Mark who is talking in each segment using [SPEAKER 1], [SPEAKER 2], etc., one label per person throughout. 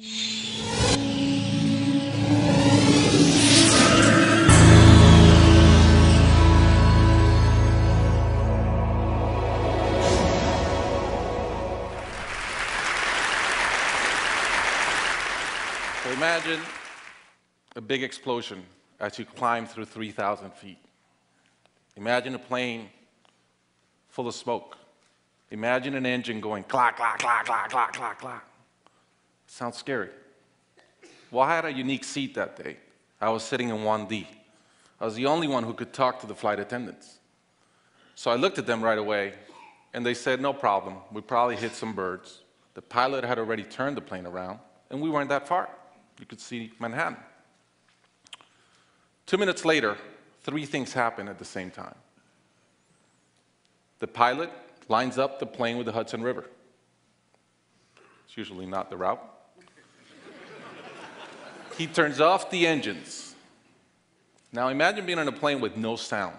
[SPEAKER 1] So imagine a big explosion as you climb through 3,000 feet. Imagine a plane full of smoke. Imagine an engine going clack, clack, clack, clack, clack, clack, clack. Sounds scary. Well, I had a unique seat that day. I was sitting in 1D. I was the only one who could talk to the flight attendants. So I looked at them right away, and they said, no problem. We probably hit some birds. The pilot had already turned the plane around, and we weren't that far. You could see Manhattan. 2 minutes later, 3 things happened at the same time. The pilot lines up the plane with the Hudson River. It's usually not the route. He turns off the engines. Now imagine being on a plane with no sound.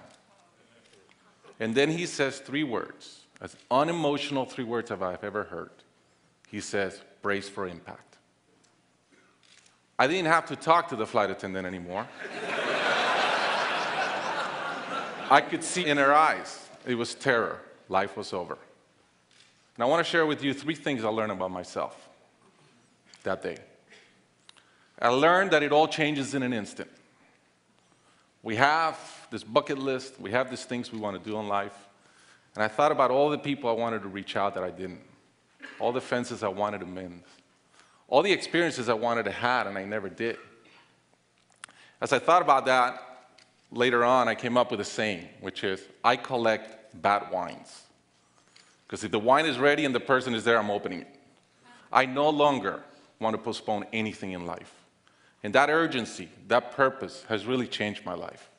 [SPEAKER 1] And then he says 3 words, as unemotional 3 words as I've ever heard. He says, brace for impact. I didn't have to talk to the flight attendant anymore. I could see in her eyes, it was terror. Life was over. And I want to share with you 3 things I learned about myself that day. I learned that it all changes in an instant. We have this bucket list, we have these things we want to do in life, and I thought about all the people I wanted to reach out that I didn't, all the fences I wanted to mend, all the experiences I wanted to have and I never did. As I thought about that, later on I came up with a saying, which is, I collect bad wines. Because if the wine is ready and the person is there, I'm opening it. I no longer want to postpone anything in life. And that urgency, that purpose has really changed my life.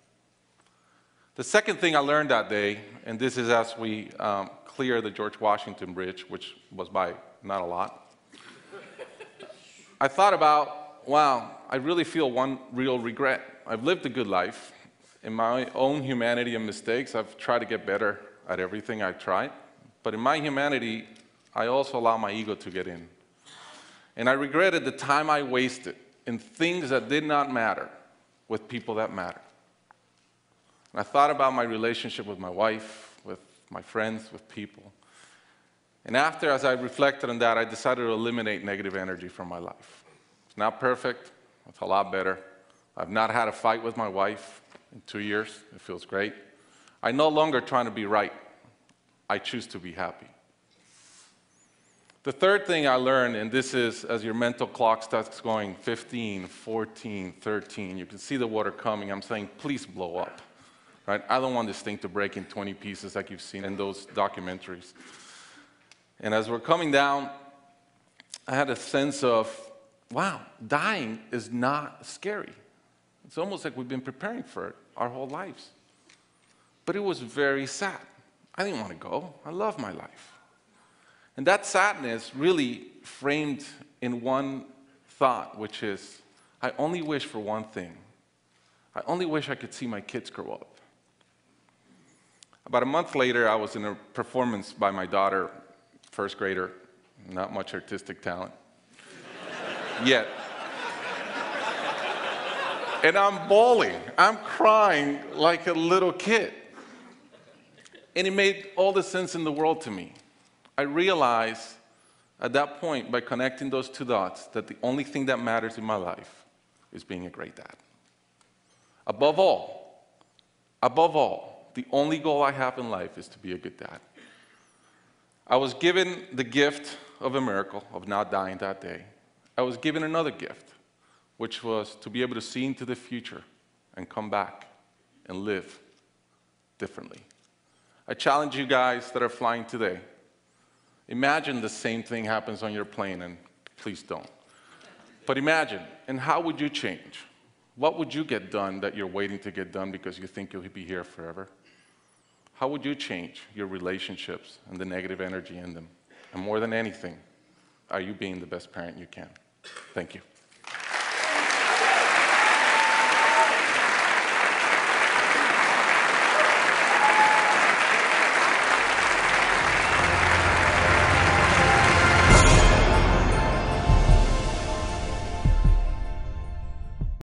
[SPEAKER 1] The second thing I learned that day, and this is as we clear the George Washington Bridge, which was by not a lot, I thought about, wow, I really feel one real regret. I've lived a good life. In my own humanity and mistakes, I've tried to get better at everything I've tried. But in my humanity, I also allow my ego to get in. And I regretted the time I wasted in things that did not matter with people that matter. And I thought about my relationship with my wife, with my friends, with people. And after, as I reflected on that, I decided to eliminate negative energy from my life. It's not perfect. It's a lot better. I've not had a fight with my wife in 2 years. It feels great. I'm no longer trying to be right. I choose to be happy. The third thing I learned, and this is as your mental clock starts going 15, 14, 13, you can see the water coming. I'm saying, please blow up. Right? I don't want this thing to break in 20 pieces like you've seen in those documentaries. And as we're coming down, I had a sense of, wow, dying is not scary. It's almost like we've been preparing for it our whole lives. But it was very sad. I didn't want to go. I love my life. And that sadness really framed in one thought, which is, I only wish for one thing. I only wish I could see my kids grow up. About a month later, I was in a performance by my daughter, first grader, not much artistic talent, yet. And I'm bawling, I'm crying like a little kid. And it made all the sense in the world to me. I realized at that point, by connecting those 2 dots, that the only thing that matters in my life is being a great dad. Above all, the only goal I have in life is to be a good dad. I was given the gift of a miracle of not dying that day. I was given another gift, which was to be able to see into the future and come back and live differently. I challenge you guys that are flying today. Imagine the same thing happens on your plane, and please don't. But imagine, and how would you change? What would you get done that you're waiting to get done because you think you'll be here forever? How would you change your relationships and the negative energy in them? And more than anything, are you being the best parent you can? Thank you.